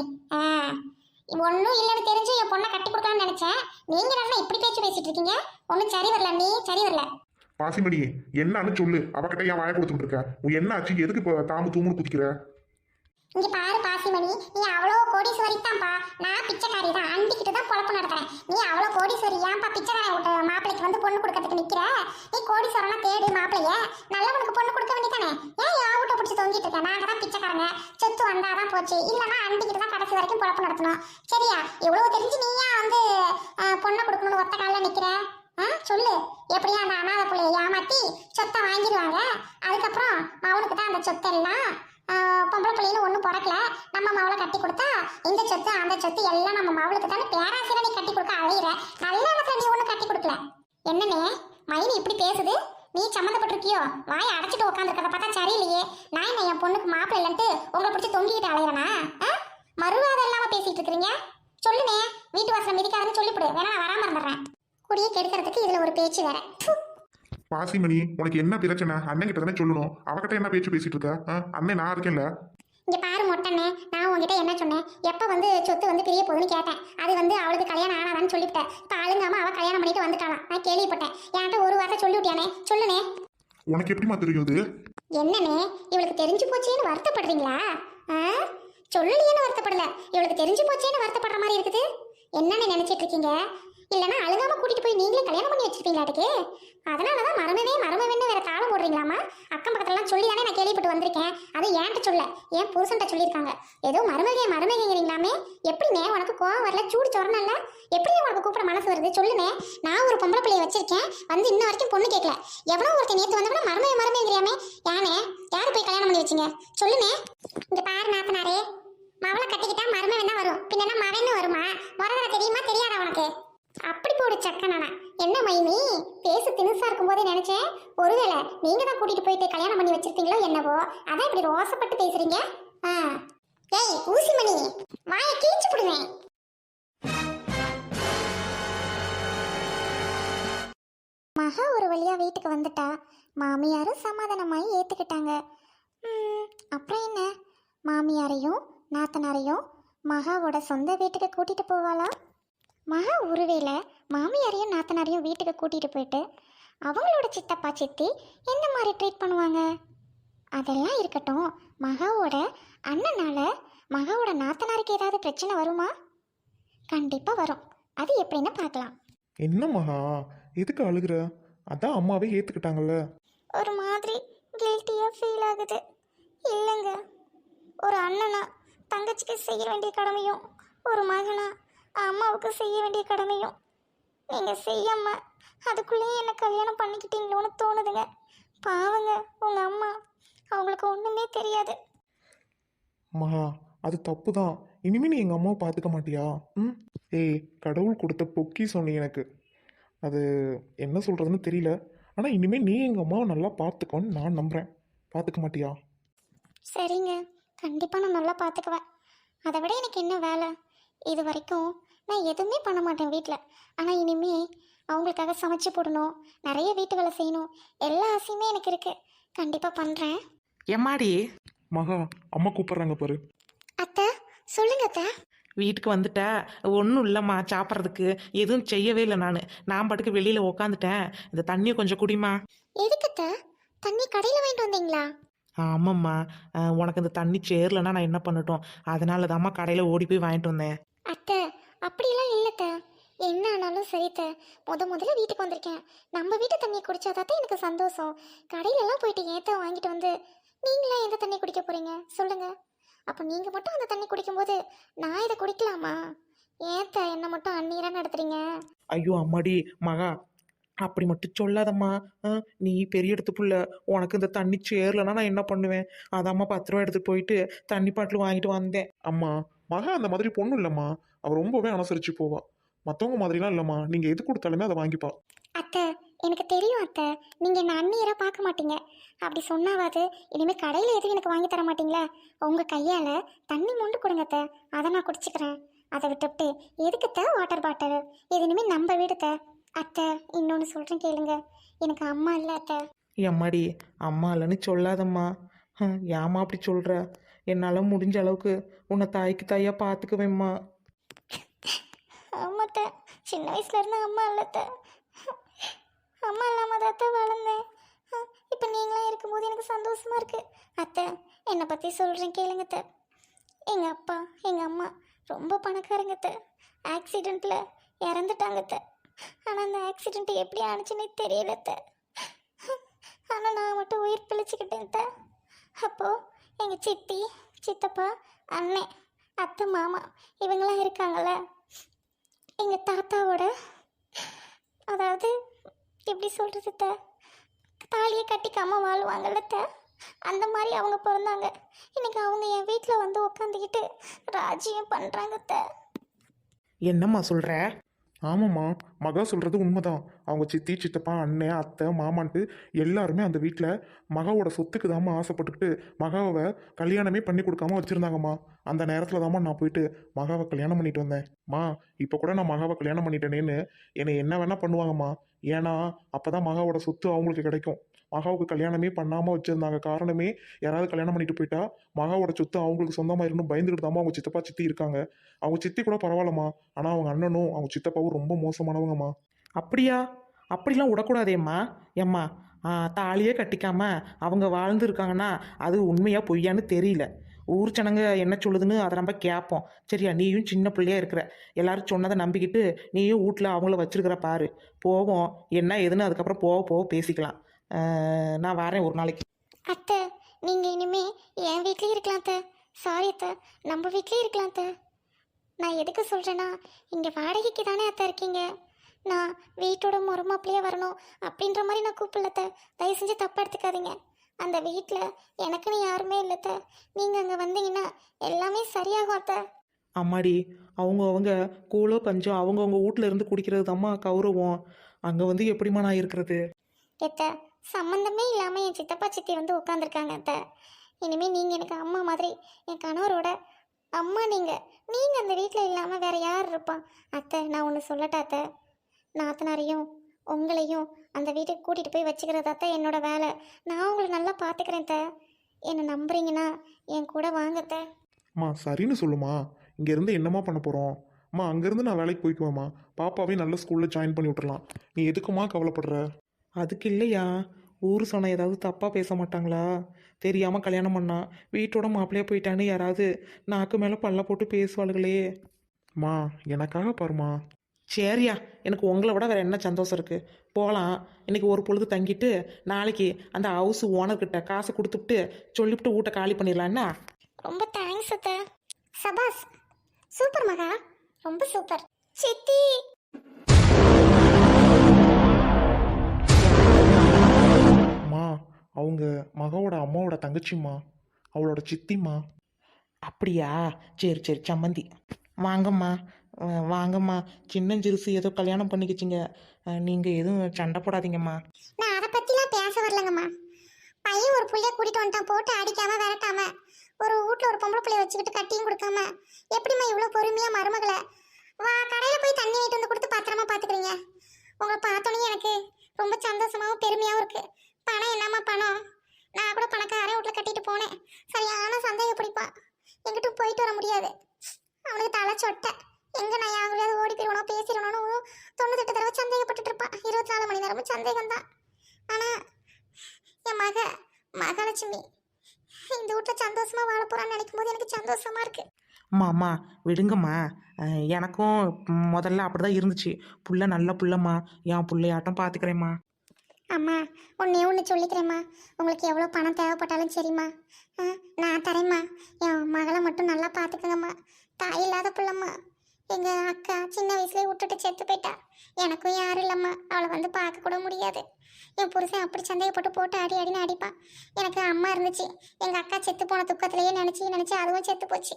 ஒன்னும் இல்லைன்னு தெரிஞ்சு என் பொண்ணை கட்டி கொடுக்கலாம்னு நினைச்சேன். நீங்க நல்லா இப்படி பேச்சு பேசிட்டு இருக்கீங்க. ஒன்னும் சரி வரல நீ, சரி வரல. பாசிமணி, என்னன்னு சொல்லு. அவகிட்ட ஏன் வாய கொடுத்துட்டு இருக்க? உன் என்ன ஆச்சு? எதுக்கு இப்போ தாமு தூமுன்னு குதிக்கிற? இங்க பாரு பாசிமணி, நீ அவ்வளோ கோடீஸ்வரி தான்ப்பா. நான் பிச்சைக்காரி தான், அண்டிக்கிட்டு தான் பொழப்பு நடத்துறேன். நீ அவ்வளோ கோடீஸ்வரி ஏன்ப்பா பிச்சைக்காரன் மாப்பிள்ளைக்கு வந்து பொண்ணு கொடுக்கறதுக்கு நிக்கிற? நீ கோடீஸ்வரனா தேடு மாப்பிள்ளைய, நல்லவனுக்கு பொண்ணு கொடுக்க வேண்டியதானே? ஏன் யா வீட்டை பிடிச்சி தொங்கிட்டு இருக்கேன்? நாங்க தான் பிச்சைக்காரங்க, சொத்து வந்தாதான் போச்சு, இல்லைன்னா அண்டிக்கிட்டு தான் கடைசி வரைக்கும் பொழப்பு நடத்தணும் சரியா? இவ்வளவு தெரிஞ்சு நீ ஏன் வந்து பொண்ணை கொடுக்கணும்னு ஒத்த காலில் நிக்கிற? சொல்லு. எப்படியா அந்த அனாதை பிள்ளைய ஏமாத்தி சொத்தை வாங்கிடுவாங்க. அதுக்கப்புறம் அவனுக்கு தான் அந்த சொத்தெல்லாம் பொம்பளை பிள்ளைன்னு ஒன்றும் பிறக்கல. நம்ம மவளை கட்டி கொடுத்தா இந்த சொத்து அந்த சொத்து எல்லாம் நம்ம மவளுக்கு தானே பேராசிரியர் நீ கட்டி கொடுக்க அழையிற. நல்ல இடத்துல நீ ஒன்றும் கட்டி கொடுக்கல. என்னன்னே மைனி இப்படி பேசுது? நீ சம்மந்தப்பட்டிருக்கியோ? வாயை அடைச்சிட்டு உட்காந்துருக்கத பார்த்தா சரியில்லையே. நான் என்ன என் பொண்ணுக்கு மாப்பிள்ளை இல்லைன்ட்டு உங்களை பிடிச்சி தொங்கிக்கிட்டு அலையிறனா? மறுவாதம் இல்லாம பேசிட்டு இருக்கிறீங்க. சொல்லுனே, வீட்டு வாசல் மிதிக்காதுன்னு சொல்லிவிடு, வேணா நான் வராம இருந்துடுறேன். குடியை கெடுக்கிறதுக்கு இதுல ஒரு பேச்சு வேற. பாசிமணி, உனக்கு என்ன பிரச்சனை? அண்ணன் கிட்ட தானே சொல்லணும். அவகிட்ட என்ன பேச்சு பேசிட்டு இருக்க? அண்ணன் நான் இருக்கேன்ல. இங்க பாரு மொட்டனே, நான் உங்ககிட்ட என்ன சொன்னேன்? எப்ப வந்து சொத்து வந்து பிரிய போகுதுன்னு கேட்டேன். அது வந்து அவளுக்கு கல்யாணம் ஆனாதான்னு சொல்லிவிட்டேன். இப்ப அழுங்காம அவ கல்யாணம் பண்ணிட்டு வந்துட்டாளாம். நான் கேள்விப்பட்டேன். என்கிட்ட ஒரு வார்த்தை சொல்லி விட்டியானே, சொல்லுனே. உனக்கு எப்படிமா தெரியும் இது? என்னனே, இவளுக்கு தெரிஞ்சு போச்சேன்னு வருத்தப்படுறீங்களா? ஆ? சொல்லலையேன்னு வருத்தப்படல, இவளுக்கு தெரிஞ்சு போச்சேன்னு வருத்தப்படுற மாதிரி இருக்குது. என்னன்னு நினைச்சிட்டு இருக்கீங்க? இல்லைன்னா அழுகாம கூட்டிட்டு போய் நீங்களே கல்யாணம் பண்ணி வச்சிருப்பீங்களாட்டுக்கு. அதனாலதான் மருமவேன்னு வேற தாளம் போடுறீங்களாமா? அக்கம் பக்கத்துலாம் சொல்லி தானே நான் கேள்விப்பட்டு வந்திருக்கேன். அது ஏன்ட்ட சொல்ல, என் புருஷன்ட்ட சொல்லியிருக்காங்க. ஏதோ மருமகைங்கிறீங்களாமே. எப்படினே உனக்கு கோவம் வரல, சூடு சொரணல்ல? எப்படி உனக்கு கூப்பிட மனசு வருது சொல்லுனே. நான் ஒரு பொம்பளை பிள்ளைய வச்சிருக்கேன், வந்து இன்ன வரைக்கும் பொண்ணு கேட்கல. எவ்வளோ ஒருத்தர் நேற்று வந்தவன மருமகைங்கிறியாமே. யானே யாரு போய் கல்யாணம் பண்ணி வச்சிங்க சொல்லுனே. இங்க பாரு நாத்தனாரே, மவளை கட்டிக்கிட்டா மருமவன் தான் வரும், பின்னா மவன்னு வருமா? முறதர தெரியுமா தெரியாதா உனக்கு? அப்படி போடு சக்கனானா. என்ன மைனி பேசு தினுசா இருக்கும் போதே நினைச்சேன், ஒருவேளை நீங்க தான் கூட்டிட்டு போயிட்டு கல்யாணம் பண்ணி வச்சிருக்கீங்களோ என்னவோ, அதான் இப்படி ரோசப்பட்டு பேசுறீங்க. ஏய் ஊசி மணி, வாயை கீச்சு போடுவேன். மகா ஒரு வழியா வீட்டுக்கு வந்துட்டா. மாமியாரும் சமாதானமாயி ஏத்துக்கிட்டாங்க. அப்புறம் என்ன, மாமியாரையும் நாத்தனாரையும் மகாவோட சொந்த வீட்டுக்கு கூட்டிட்டு போவாளா? மகா ஒருவேளை மாமியாரையும் நாத்தனாரையும் வீட்டுக்கு கூட்டிட்டு போயிட்டு அவங்களோட சித்தப்பா சித்தி எந்த மாதிரி ட்ரீட் பண்ணுவாங்க? அதெல்லாம் இருக்கட்டும். மகாவோட அண்ணனால மகாவோட நாத்தனாருக்கு ஏதாவது பிரச்சனை வருமா? கண்டிப்பா வரும். அது எப்படின்னு பார்க்கலாம். என்ன மகா, எதுக்கு அழுகுற? அதான் அம்மாவே ஏத்துக்கிட்டாங்கல்ல. ஒரு மாதிரி கில்ட்டியா ஃபீல் ஆகுது. இல்லைங்க, ஒரு அண்ணனா தங்கச்சிக்கு செய்ய வேண்டிய கடமையும், ஒரு மகனா அம்மாவுக்கு செய்ய வேண்டிய கடமையும் நீங்க செய்யாம அதுக்குள்ளேயே என்ன கல்யாணம் பண்ணிக்கிட்டீங்களோன்னு தோணுதுங்க. பாவங்க உங்க அம்மா, அவங்களுக்கு ஒண்ணுமே தெரியாது. மகா, அது தப்பு தான். இனிமே நீ எங்கள் அம்மாவை பார்த்துக்க மாட்டியா? ம். ஏய், கடவுள் கொடுத்த பொக்கி சொன்னி எனக்கு. அது என்ன சொல்கிறதுன்னு தெரியல. ஆனால் இனிமேல் நீ எங்கள் அம்மாவை நல்லா பார்த்துக்கோன்னு நான் நம்புகிறேன். பார்த்துக்க மாட்டியா? சரிங்க, கண்டிப்பா நான் நல்லா பார்த்துக்குவேன். அதை விட எனக்கு என்ன வேலை? இது வரைக்கும் நான் எதுவுமே பண்ண மாட்டேன் வீட்டில். ஆனால் இனிமே அவங்களுக்காக சமைச்சு போடணும், நிறைய வீட்டு வேலை செய்யணும், எல்லா ஆசையுமே எனக்கு இருக்கு. கண்டிப்பாக பண்ணுறேன். எம்மாடி, மகா, அம்மா கூப்பிட்றாங்க பாரு. அத்தை சொல்லுங்க அத்தை. வீட்டுக்கு வந்துட்ட? ஒன்றும் இல்லைம்மா, சாப்பிட்றதுக்கு எதுவும் செய்யவே இல்லை. நான் பாட்டுக்கு வெளியில் உக்காந்துட்டேன். இந்த தண்ணியை கொஞ்சம் குடிமா. எதுக்கு அத்தை? தண்ணி கடையில் வாங்கிட்டு வந்தீங்களா? ஆமாம்மா, உனக்கு இந்த தண்ணி சேரலன்னா நான் என்ன பண்ணட்டும்? அதனால தாம்மா கடையில் ஓடி போய் வாங்கிட்டு வந்தேன். அத்தை அப்படியெல்லாம் இல்லைத்த, என்ன ஆனாலும் சரித்த. முதல்ல வீட்டுக்கு வந்திருக்கேன், நம்ம வீட்டு தண்ணியை குடிச்சாதான் எனக்கு சந்தோஷம். கடையிலலாம் போயிட்டு ஏத்த வாங்கிட்டு வந்து நீங்களாம் எந்த தண்ணி குடிக்க போறீங்க சொல்லுங்க? அப்போ நீங்க மட்டும் அந்த தண்ணி குடிக்கும்போது நான் இதை குடிக்கலாமா? ஏத்த என்ன மட்டும் அந்நீரா நடத்துறீங்க? ஐயோ அம்மாடி மகா, அப்படி மட்டும் சொல்லாதம்மா. நீ பெரிய இடத்து புள்ள, உனக்கு இந்த தண்ணி சேரலன்னா நான் என்ன பண்ணுவேன்? அதாம்மா 10 ரூபா எடுத்துட்டு போயிட்டு தண்ணி பாட்டில் வாங்கிட்டு வந்தேன். அம்மா, மகா அந்த மாதிரி பொண்ணு இல்லைம்மா. அவள் ரொம்பவே அனுசரித்து போவா. மற்றவங்க மாதிரிலாம் இல்லைம்மா. நீங்கள் எது கொடுத்தாலுமே அதை வாங்கிப்பா. அத்தை எனக்கு தெரியும் அத்தை, நீங்க என்ன அந்நீரா பார்க்க மாட்டீங்க. அப்படி சொன்னாவது இனிமே கடையில எதுவும் எனக்கு வாங்கி தர மாட்டீங்களா? உங்க கையால தண்ணி மொண்டு கொடுங்க அத்தை, அதை நான் குடிச்சுக்கிறேன். அதை விட்டுவிட்டு எதுக்குத்த வாட்டர் பாட்டில்? இது இனிமே நம்ம வீடுத்த. அத்தை இன்னொன்று சொல்றேன் கேளுங்க, எனக்கு அம்மா இல்லை அத்தை. எம்மாடி, அம்மா இல்லைன்னு சொல்லாதம்மா. ஏம்மா அப்படி சொல்கிற? என்னால் முடிஞ்ச அளவுக்கு உன்னை தாய்க்கு தாயாக பார்த்துக்குவேம்மா. ஆமாத்த, சின்ன வயசுல இருந்து அம்மா இல்லத்த. அம்மா இல்லாம தான் வளர்ந்தேன். இப்போ நீங்களாம் இருக்கும்போது எனக்கு சந்தோஷமா இருக்கு. அத்தை என்னை பற்றி சொல்கிறேன் கேளுங்கத்த. எங்கள் அப்பா எங்கள் அம்மா ரொம்ப பணக்காரங்கத்த. ஆக்சிடெண்ட்டில் இறந்துட்டாங்கத்த. ஆனால் அந்த ஆக்சிடெண்ட் எப்படி ஆனிச்சுன்னே தெரியலத்த. ஆனால் நான் மட்டும் உயிர் பிழைச்சிக்கிட்டேன் த. அப்போது எங்கள் சித்தி சித்தப்பா அண்ணன் அத்தை மாமா இவங்களாம் இருக்காங்கள்ல, எங்கள் தாத்தாவோட, அதாவது எப்படி சொல்கிறது த, தாலியை கட்டிக்காம வாழ்வாங்கல்ல த, அந்த மாதிரி அவங்க பிறந்தாங்க. இன்னைக்கு அவங்க என் வீட்டில் வந்து உக்காந்துக்கிட்டு ராஜ்யம் பண்ணுறாங்க த. என்னம்மா சொல்கிற? ஆமாம்மா, மகா சொல்கிறது உண்மைதான். அவங்க சித்தி சித்தப்பா அண்ணன் அத்தை மாமான்ட்டு எல்லாருமே அந்த வீட்டில் மகாவோட சொத்துக்கு தாம்மா ஆசைப்பட்டுக்கிட்டு மகாவை கல்யாணமே பண்ணி கொடுக்காம வச்சுருந்தாங்கம்மா. அந்த நேரத்தில் தாம்மா நான் போயிட்டு மகாவை கல்யாணம் பண்ணிட்டு வந்தேன். இப்போ கூட நான் மகாவை கல்யாணம் பண்ணிட்டேனேன்னு என்னை என்ன வேணால் பண்ணுவாங்கம்மா. ஏன்னா அப்போ தான் மகாவோட சொத்து அவங்களுக்கு கிடைக்கும். மகாவுக்கு கல்யாணமே பண்ணாமல் வச்சுருந்தாங்க. காரணமே யாராவது கல்யாணம் பண்ணிட்டு போயிட்டா மகாவோட சொத்து அவங்களுக்கு சொந்தமாக இருக்கணும் பயந்துக்கிட்டு தாம்மா அவங்க சித்தப்பா சித்தி இருக்காங்க. அவங்க சித்தி கூட பரவாயில்லம்மா, ஆனால் அவங்க அண்ணனும் அவங்க சித்தப்பாவும் ரொம்ப மோசமானவங்கம்மா. அப்படியா? அப்படிலாம் விடக்கூடாதேம்மா. ஏம்மா, தாலியே கட்டிக்காம அவங்க வாழ்ந்துருக்காங்கன்னா அது உண்மையா பொய்யான்னு தெரியல. ஊர் ஜனங்க என்ன சொல்லுதுன்னு அதை நம்ம கேட்போம். சரியா? நீயும் சின்ன பிள்ளையா இருக்கிற, எல்லாரும் சொன்னதை நம்பிக்கிட்டு நீயும் வீட்டில் அவங்கள வச்சிருக்கிற பாரு. போவோம், என்ன ஏதுன்னு அதுக்கப்புறம் போக போக பேசிக்கலாம். நான் வரேன் ஒரு நாளைக்கு. அத்தை, நீங்க இனிமே என் வீட்லயே இருக்கலாம் அத்தை. சாரி அத்தை, நம்ம வீட்லயே இருக்கலாம் அத்தை. நான் எதுக்கு சொல்றேன்னா, இங்க வாடகைக்கு தானே அத்தை இருக்கீங்க. நான் வீட்டோட மருமாப்பிள்ளையே வரணும் அப்படின்ற மாதிரி நான் கூப்பிடல அத்தை. தயவு செஞ்சு தப்பா எடுத்துக்காதீங்க. அந்த வீட்டில் எனக்குன்னு யாருமே இல்லை அத்தை. நீங்க அங்க வந்தீங்கன்னா எல்லாமே சரியாகும் அத்தை. அம்மாடி, அவங்க கூழோ கஞ்சோ அவங்கவுங்க வீட்டில் இருந்து குடிக்கிறது தாம்மா கௌரவம். அங்கே வந்து எப்படிம்மா நான் இருக்கிறது? எத்த சம்மந்தமே இல்லாமல் என் சித்தப்பா சித்தி வந்து உட்காந்துருக்காங்க அத்தை. இனிமேல் நீங்கள் எனக்கு அம்மா மாதிரி, என் கணவரோட அம்மா நீங்கள் அந்த வீட்டில் இல்லாமல் வேற யார் இருப்பா? அத்தை, நான் ஒன்று சொல்லட்டா அத்தை? நாத்தனாரையும் உங்களையும் அந்த வீட்டுக்கு கூட்டிகிட்டு போய் வச்சுக்கிறது அத்தை என்னோட வேலை. நான் உங்களை நல்லா பார்த்துக்கிறேன் அத்தை. என்னை நம்புறீங்கன்னா என் கூட வாங்க அத்தை. அம்மா சரின்னு சொல்லுமா, இங்கேருந்து என்னம்மா பண்ண போகிறோம்? அம்மா அங்கேருந்து நான் வேலைக்கு போய்க்குவேம்மா. பாப்பாவையும் நல்ல ஸ்கூலில் ஜாயின் பண்ணி விட்டுறலாம். நீ எதுக்குமா கவலைப்படுற? அதுக்கு இல்லையா, ஊர் சொன்ன ஏதாவது தப்பாக பேச மாட்டாங்களா? தெரியாமல் கல்யாணம் பண்ணா வீட்டோட மாப்பிள்ளையா போயிட்டான்னு யாராவது நாக்கு மேலே பல்ல போட்டு பேசுவாளுகளே. அம்மா எனக்காக பாருமா. சரியா, எனக்கு உங்களை விட வேற என்ன சந்தோஷம் இருக்குது? போகலாம். இன்னைக்கு ஒரு பொழுது தங்கிட்டு நாளைக்கு அந்த ஹவுஸ் ஓனர்கிட்ட காசை கொடுத்துட்டு சொல்லிவிட்டு வீட்டை காலி பண்ணிடலான்னா. ரொம்ப தேங்க்ஸ் அத்தை. சபாஸ், சூப்பர் மகா, ரொம்ப சூப்பர். சித்தி, அம்மா அவங்க மகாவோட அம்மாவோட தங்கச்சிம்மா, அவளோட சித்திம்மா. அப்படியா? சரி சரி, சம்மந்தி. வாங்கம்மா, வாங்கம்மா. சின்னஞ்சிறுசு ஏதோ கல்யாணம் பண்ணிக்கிச்சிங்க, நீங்கள் எதுவும் சண்டை போடாதீங்கம்மா. நான் அதை பற்றிலாம் பேச வரலங்கம்மா. பையன் ஒரு புள்ளைய கூட்டிட்டு வந்துட்டான், போட்டு அடிக்காம விரட்டாம. ஒரு வீட்டில் ஒரு பொம்பளை பிள்ளைய வச்சுக்கிட்டு கட்டியும் கொடுக்காம எப்படிம்மா இவ்வளோ பொறுமையாக மருமகளை கடையில் போய் தண்ணி வாங்கிட்டு வந்து கொடுத்து பத்திரமா பார்த்துக்கிறீங்க? உங்களை பார்த்தோன்னே எனக்கு ரொம்ப சந்தோஷமாகவும் பெருமையாகவும் இருக்குது. பணம் என்னம்மா பணம்? நான் கூட பணக்காரன் வீட்டில் கட்டிட்டு போனேன். சரியான சந்தேகம் பிடிப்பான், எங்கிட்டும் போயிட்டு வர முடியாது. அவனுக்கு தலை சொட்டை. எங்கே நான் யாருலையாவது ஓடி போயிடுவானோ பேசிடுவானோ 98 தடவை சந்தேகப்பட்டுட்டு இருப்பான். 24 மணி நேரமும் சந்தேகம்தான். ஆனால் என் மகாலட்சுமி இந்த வீட்டில் சந்தோஷமா வாழ போறான்னு நினைக்கும் போது எனக்கு சந்தோஷமா இருக்கு. அம்மா விடுங்கம்மா. எனக்கும் முதல்ல அப்படிதான் இருந்துச்சு. புள்ள நல்ல புள்ளம்மா, என் பிள்ளையாட்டம் பார்த்துக்கிறேம்மா. அம்மா, ஒன்று சொல்லிக்கிறேம்மா. உங்களுக்கு எவ்வளோ பணம் தேவைப்பட்டாலும் சரிம்மா, நான் தரேம்மா. என் மகளை மட்டும் நல்லா பார்த்துக்கங்கம்மா. தாய் இல்லாத பிள்ளைம்மா. எங்கள் அக்கா சின்ன வயசுலேயே விட்டுட்டு செத்து போயிட்டா. எனக்கும் யாரும் இல்லைம்மா, அவளை வந்து பார்க்க கூட முடியாது. என் புருஷன் அப்படி சந்தேகப்பட்டு போட்டு அடின்னு அடிப்பான். எனக்கு அம்மா இருந்துச்சு. எங்கள் அக்கா செத்து போன துக்கத்திலேயே நினச்சி அதுவும் செத்து போச்சு.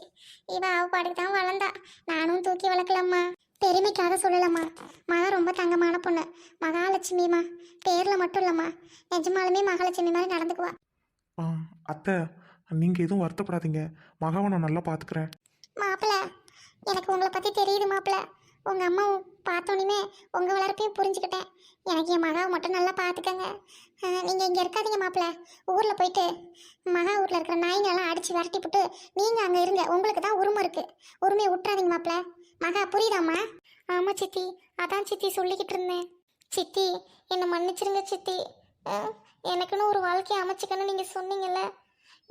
அவள் பாட்டுக்கு தான் வளர்ந்தா, நானும் தூக்கி வளர்க்கலம்மா. பெருமைக்காக சொல்லலம்மா. மகா ரொம்ப தங்கமான பொண்ணு, மகாலட்சுமிம்மா. பேரில் மட்டும் இல்லைம்மா, நிஜமாலுமே மகாலட்சுமி மாதிரி நடந்துக்குவா. அத்தை நீங்கள் எதுவும் வருத்தப்படாதீங்க, மகாவை நான் நல்லா பார்த்துக்கிறேன். மாப்பிள்ள, எனக்கு உங்களை பற்றி தெரியுது மாப்பிள்ள. உங்கள் அம்மா பார்த்தோன்னே உங்கள் வளர்ப்பையும் புரிஞ்சுக்கிட்டேன். எனக்கு என் மகாவை மட்டும் நல்லா பார்த்துக்கங்க. நீங்கள் இங்கே இருக்காதீங்க மாப்பிள்ள. ஊரில் போயிட்டு மகா ஊரில் இருக்கிற நாய்ங்களெல்லாம் அடித்து விரட்டி போட்டு நீங்கள் அங்கே இருங்க. உங்களுக்கு தான் உரிமை இருக்குது. உரிமையை விட்டுறாதீங்க மாப்பிள்ள. மகா புரியுதாம்மா? ஆமாம் சித்தி, அதான் சித்தி சொல்லிக்கிட்டு இருந்தேன். சித்தி, என்னை மன்னிச்சிருங்க சித்தி. எனக்குன்னு ஒரு வாழ்க்கையை அமைச்சுக்கன்னு நீங்கள் சொன்னீங்கல்ல.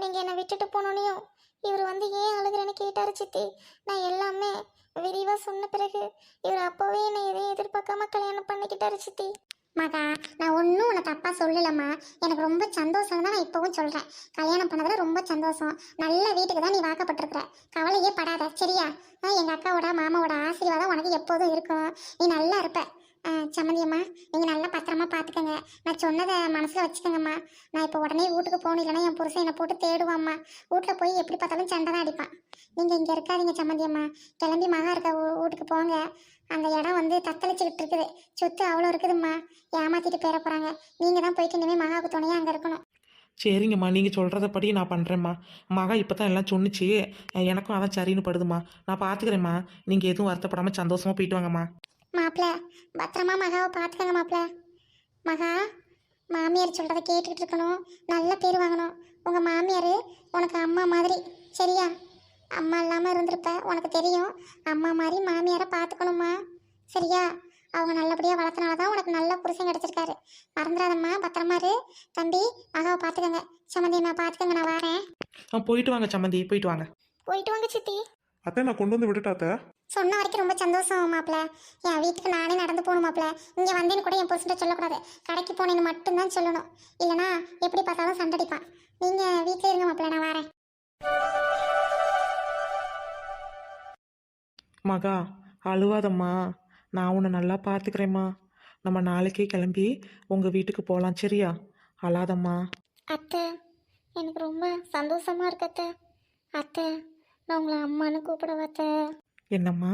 நீங்கள் என்னை விட்டுட்டு போனோன்னையும் இவர் வந்து ஏன் அழுகிறேன்னு கேட்டாரு சித்தி. நான் எல்லாமே விரிவாக சொன்ன பிறகு இவர் அப்போவே என்னை எதையும் எதிர்பார்க்காம கல்யாணம் பண்ணிக்கிட்டாரு சித்தி. மகா, நான் ஒன்றும் உன்னை தப்பாக சொல்லலம்மா. எனக்கு ரொம்ப சந்தோஷம் தான் நான் இப்போவும் சொல்கிறேன். கல்யாணம் பண்ணதில் ரொம்ப சந்தோஷம். நல்ல வீட்டுக்கு தான் நீ வாக்கப்பட்டிருக்கிற. கவலையே படாத, சரியா? எங்கள் அக்காவோட மாமாவோட ஆசீர்வாதம் உனக்கு எப்போதும் இருக்கும். நீ நல்லா இருப்ப. சம்மந்தியம்மா, நீங்கள் நல்லா பத்திரமா பார்த்துக்கங்க. நான் சொன்னதை மனசில் வச்சுக்கோங்கம்மா. நான் இப்போ உடனே வீட்டுக்கு போகணும், இல்லைன்னா என் புருஷன் என்னை போட்டு தேடுவாம்மா. வீட்டில் போய் எப்படி பார்த்தாலும் சண்டை தான் அடிப்பான். நீங்கள் இங்கே இருக்காதீங்க சம்மந்தியம்மா. கிளம்பி மகா இருக்க வீட்டுக்கு போங்க. அந்த இடம் வந்து தத்தளிச்சுக்கிட்டு இருக்குது. சொத்து அவ்வளோ இருக்குதும்மா. ஏமாற்றிட்டு போயிட போகிறாங்க. நீங்கள் தான் போயிட்டு இனிமேல் மகாவுக்கு துணையாக அங்கே இருக்கணும். சரிங்கம்மா, நீங்கள் சொல்கிறதப்படி நான் பண்ணுறேம்மா. மகா இப்போ தான் எல்லாம் சொன்னிச்சு, எனக்கும் அதான் சரின்னு படுதுமா. நான் பார்த்துக்கிறேம்மா. நீங்கள் எதுவும் வருத்தப்படாமல் சந்தோஷமாக போயிட்டு வாங்கம்மா. மாப்பிள்ள, பத்திரமா மகாவை பார்த்துக்கங்க மாப்பிள்ள. மகா, மாமியார் சொல்கிறத கேட்டுக்கிட்டு இருக்கணும், நல்ல பேர் வாங்கணும். உங்கள் மாமியார் உனக்கு அம்மா மாதிரி, சரியா? அம்மா இல்லாமல் இருந்திருப்ப, உனக்கு தெரியும். அம்மா மாதிரி மாமியாரை பார்த்துக்கணுமா, சரியா? அவங்க நல்லபடியாக வளர்த்தனால தான் உனக்கு நல்ல புருஷன் கிடச்சிருக்காரு. மறந்துடாதம்மா, பத்திரமா இரு. தம்பி, மகாவை பார்த்துக்கங்க. சம்மந்தியம்மா பார்த்துக்கங்க, நான் வரேன். போயிட்டு வாங்க சம்மந்தி, போயிட்டு வாங்க. போயிட்டு வாங்க சித்தி. அத்தை நான் கொண்டு வந்து விட்டுட்டாத்த. சொன்ன வரைக்கும் ரொம்ப சந்தோஷம் மாப்பிள்ள. என் வீட்டுக்கு நானே நடந்து போகணும் மாப்பிள்ள. இங்கே வந்தேன்னு கூட என் புருஷன்ட்ட சொல்லக்கூடாது, கடைக்கு போனேன்னு மட்டும்தான் சொல்லணும். இல்லைனா எப்படி பார்த்தாலும் சண்டடிப்பான். நீங்கள் வீட்டிலே இருங்க மாப்பிள்ள, நான் வரேன். மகா, அழுவாதம்மா, நான் உன்னை நல்லா பார்த்துக்கிறேம்மா. நம்ம நாளைக்கே கிளம்பி உங்கள் வீட்டுக்கு போகலாம், சரியா? அழாதம்மா. அத்தை, எனக்கு ரொம்ப சந்தோஷமா இருக்கு அத்தை. அத்தை, நான் உங்களை அம்மானு கூப்பிடவா அத்தை? என்னம்மா?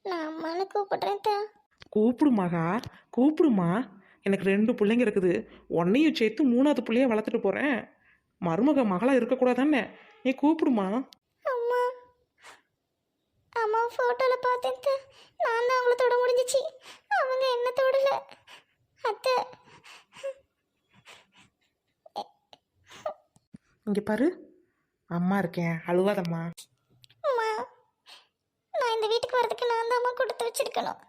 நான் அம்மானு கூப்பிடுறேன் அத்தை. கூப்பிடு மகா, கூப்பிடுமா. எனக்கு 2 பிள்ளைங்க இருக்குது, உன்னையும் சேர்த்து 3வது பிள்ளைய வளர்த்துட்டு போகிறேன். மருமக மகளாக இருக்கக்கூடாதானே? நீ கூப்பிடுமா. அம்மா, அம்மா ஃபோட்டோவில் பார்த்தேன் அத்தை. நான் தான் அவங்கள தொட முடிஞ்சிச்சு, அவங்க என்ன தொடல அத்தை. இங்கே பாரு, அம்மா இருக்கேன், அழுவாதம்மா. அம்மா, நான் இந்த வீட்டுக்கு வரதுக்கு நான் தான் அம்மா கொடுத்து வச்சிருக்கணும்.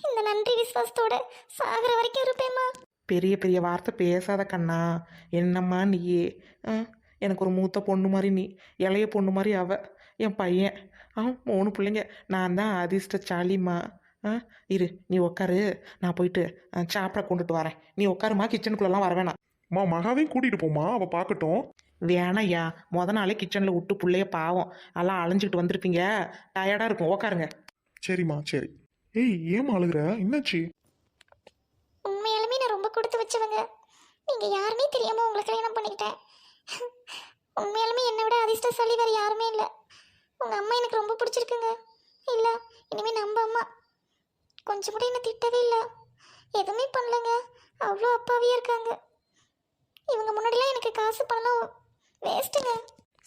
இந்த நன்றி விசுவாசத்தோட சாகிற வரைக்கும் இருப்பேம்மா. பெரிய பெரிய வார்த்தை பேசாத கண்ணா. என்னம்மா நீயே? எனக்கு ஒரு மூத்த பொண்ணு மாதிரி நீ, இளைய பொண்ணு மாதிரி அவ. என் பையன் 3 பிள்ளைங்க. நான் தான் அதிர்ஷ்டசாலிம்மா. இரு, நீ உட்காரு, நான் போயிட்டு சாப்பிட கொண்டுட்டு வரேன். நீ உட்காருமா, கிச்சனுக்குள்ளெல்லாம் வர வேணாம். மகாவையும் கூட்டிட்டு போமா, அவ பார்க்கட்டும். வேணாய்யா, நாளே கிச்சனில் விட்டு பிள்ளைய பாவம் எல்லாம் அலைஞ்சிக்கிட்டு வந்திருப்பீங்க, டயர்டாக இருக்கும், உட்காருங்க. சரிம்மா சரி. ஏய் ஏமா அழுகுற, என்னாச்சு? உண்மையாலுமே நான் ரொம்ப கொடுத்து வச்சவங்க. நீங்க யாருமே தெரியாம உங்களை கல்யாணம் பண்ணிக்கிட்டேன். உண்மையாலுமே என்னை விட அதிர்ஷ்டசாலி வேற யாருமே இல்லை. உங்க அம்மா எனக்கு ரொம்ப பிடிச்சிருக்குங்க. இல்ல, இனிமே நம்ம அம்மா. கொஞ்சம் கூட என்ன திட்டவே இல்லை, எதுவுமே பண்ணலங்க. அவ்வளோ அப்பாவியா இருக்காங்க. இவங்க முன்னாடிலாம் எனக்கு காசு பணம் வேஸ்ட்டுங்க.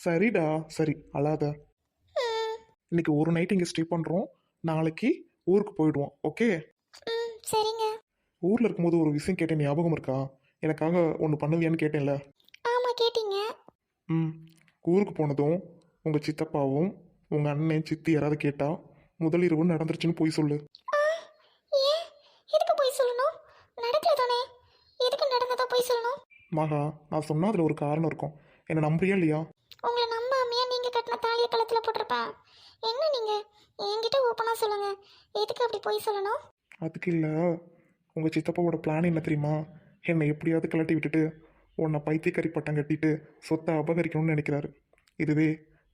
சரிடா சரி, அழாத. இன்னைக்கு ஒரு நைட் இங்கே ஸ்டே பண்ணுறோம், நாளைக்கு ஊருக்கு போயிடுவோம், ஓகே? சரிங்க. ஊரில் இருக்கும்போது ஒரு விஷயம் கேட்டேன், ஞாபகம் இருக்கா? எனக்காக ஒன்று பண்ணுவியான்னு கேட்டேன்ல? ஆமா, கேட்டீங்க. ஊருக்கு போனதும் உங்கள் சித்தப்பாவும் உங்கள் அண்ணன் சித்தி யாராவது கேட்டா முதல் இரவு நடந்துருச்சுன்னு போய் சொல்லு. ஏன் எதுக்கு போய் சொல்லணும்? நடக்கல தானே, எதுக்கு நடந்ததா போய் சொல்லணும்? மகா, நான் சொன்னா அதில் ஒரு காரணம் இருக்கும். என்னை நம்புறியா இல்லையா? உங்களை நம்பாமையா நீங்க கட்டின தாலியை கழுத்துல போட்டிருப்பேன். என்ன நீங்க என்கிட்ட ஓப்பனா சொல்லுங்க, எதுக்கு அப்படி போய் சொல்லணும்? அதுக்கு இல்லை, உங்கள் சித்தப்பாவோட பிளான் என்ன தெரியுமா? என்னை எப்படியாவது கலட்டி விட்டுட்டு உன்னை பைத்தியக்காரி பட்டம் கட்டிட்டு சொத்தை அபகரிக்கணும்னு நினைக்கிறாரு. இதுவே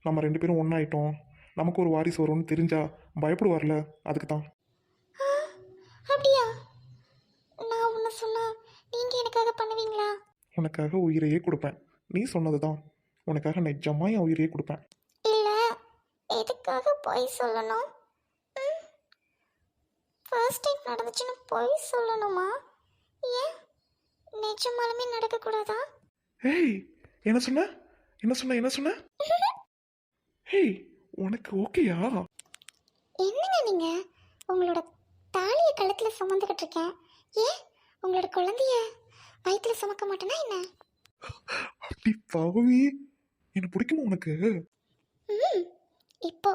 நம்ம 2 பேரும் ஒன்றாயிட்டோம், நமக்கு ஒரு வாரிசு வரும்னு தெரிஞ்சா பயப்படுவார்ல, அதுக்கு தான். அப்படியா? நான் உன்னை சொன்னா நீங்க எனக்காக பண்ணுவீங்களா? உனக்காக உயிரையே கொடுப்பேன். நீ சொன்னது தான், உனக்காக நிஜமா என் உயிரையே கொடுப்பேன். இல்ல, எதுக்காக போய் சொல்லணும்? ஃபர்ஸ்ட் டைம் நடந்துச்சுன்னு போய் சொல்லணுமா? ஏன் நிஜமாலுமே நடக்கக்கூடாதா? ஏய் என்ன சொன்ன, என்ன சொன்ன, என்ன சொன்ன? ஏய் உனக்கு ஓகேயா? என்னங்க நீங்க? உங்களோட தாலியை கழுத்துல சுமந்துக்கிட்டு இருக்கேன். ஏன் உங்களோட குழந்தைய வயிற்றுல சுமக்க மாட்டேனா என்ன? அப்படி பவி, என்ன பிடிக்குமா உனக்கு? இப்போ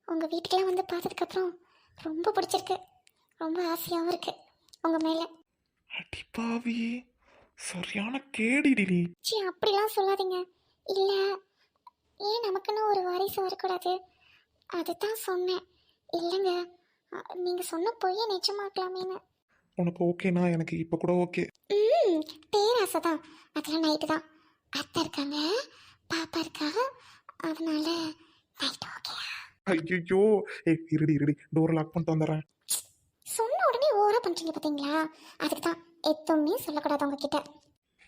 உங்க வீட்டுக்கெல்லாம் வந்து பார்த்ததுக்கப்புறம் ரொம்ப பிடிச்சிருக்கு, ரொம்ப ஆசையாகவும் இருக்கு உங்க மேல. அடி பாவி, சரியான கேடிடி நீ. சீ, அப்படிலாம் சொல்லாதீங்க. இல்ல, ஏன் நமக்குன்னு ஒரு வாரிசு வரக்கூடாது, அதுதான் சொன்னேன். இல்லைங்க, நீங்க சொன்ன பொய்யை நிஜமாக்கலாமேன்னு. உனக்கு ஓகேனா எனக்கு இப்போ கூட ஓகே. பேராசை தான், அதெல்லாம் நைட்டு தான். அத்தை இருக்காங்க, பாப்பா இருக்கா, அதனால நைட்டு ஓகேயா? ஐயோ, ஏய் இருடி டோர் லாக் பண்ணிட்டு வந்துடுறேன். சொன்ன உடனே ஓவரா பண்றீங்க பாத்தீங்களா? அதுக்கு தான் எதுவுமே சொல்லக்கூடாது உங்ககிட்ட.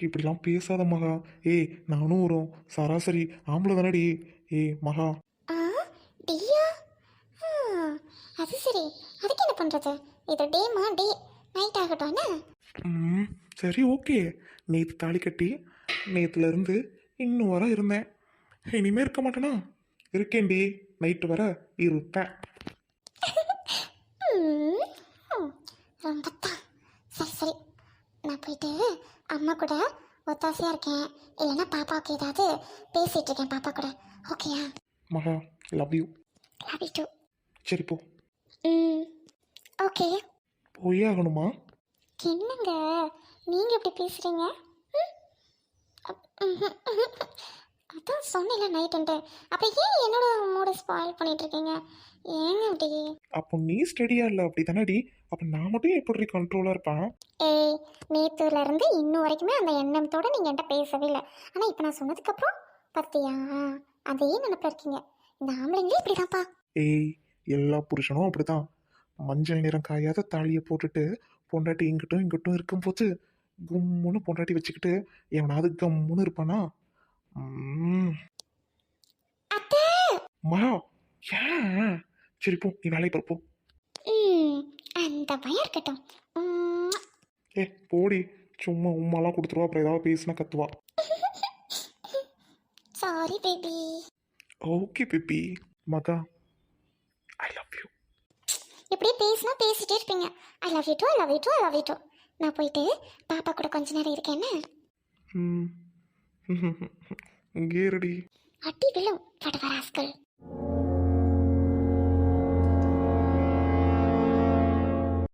இப்படிலாம் பேசாத மகா. ஏய் நானும் ஒரு சராசரி ஆம்பளை தானடி. ஏய் மகா. டியா? அது சரி, அதுக்கு என்ன பண்றது? இது டேமா டே, நைட் ஆகட்டும் என்ன? சரி ஓகே. நேற்று தாலி கட்டி நேற்றுலேருந்து இன்னும் வர இருந்தேன், இனிமே இருக்க மாட்டேனா? இருக்கேன்டி, நைட்டு வர இருப்பேன். ரொம்ப தான். சரி சரி, நான் போயிட்டு அம்மா கூட ஒத்தாசையா இருக்கேன், இல்லைன்னா பாப்பாவுக்கு ஏதாவது பேசிட்டு இருக்கேன் பாப்பா கூட. ஓகேயா? மகா love you. Love you too. சரி போ. ஓகே. போயே ஆகணுமா? என்னங்க நீங்க இப்படி பேசுறீங்க? அதான் சொன்னேன்ல நைட்டுன்ட்டு, அப்ப ஏன் என்னோட மூட ஸ்பாயில் பண்ணிட்டு இருக்கீங்க? ஏங்க அப்படி? அப்போ நீ ஸ்டடியா இல்லை அப்படி தானடி? அப்போ நான் மட்டும் எப்படி கண்ட்ரோலாக இருப்பேன்? ஏய், நேத்துல இருந்து இன்னும் வரைக்குமே அந்த எண்ணத்தோட நீங்க என்கிட்ட பேசவே இல்லை. ஆனா இப்ப நான் சொன்னதுக்கு அப்புறம் பார்த்தியா, அதே நினைப்புல இருக்கீங்க. இந்த ஆம்பளைங்களே இப்படிதான்ப்பா. ஏய், எல்லா புருஷனும் அப்படிதான். மஞ்சள் நிறம் காயாத தாலியை போட்டுட்டு பொண்டாட்டி இங்கிட்டும் இங்கிட்டும் இருக்கும்போது கும்முன்னு பொண்டாட்டி வச்சுக்கிட்டு எவனாவது கம்முன்னு இருப்பானா? அத்தை. மகா ஏன்? சரி போ, நீ வேலையை பாரு, போ. அந்த பயம் இருக்கட்டும். ஏ போடி, சும்மா உம்மாலாம் கொடுத்துருவா, அப்புறம் ஏதாவது பேசினா கத்துவா. Sorry baby. Okay baby. Maha I love you. இப்படியே பேசினா பேசிட்டே இருப்பீங்க. I love you too, I love you too, I love you too. நான் போயிட்டு பாப்பா கூட கொஞ்ச நேரம் இருக்கேன்னு. இங்கே ரெடி. அடி விழும் படவராஸ்கள்.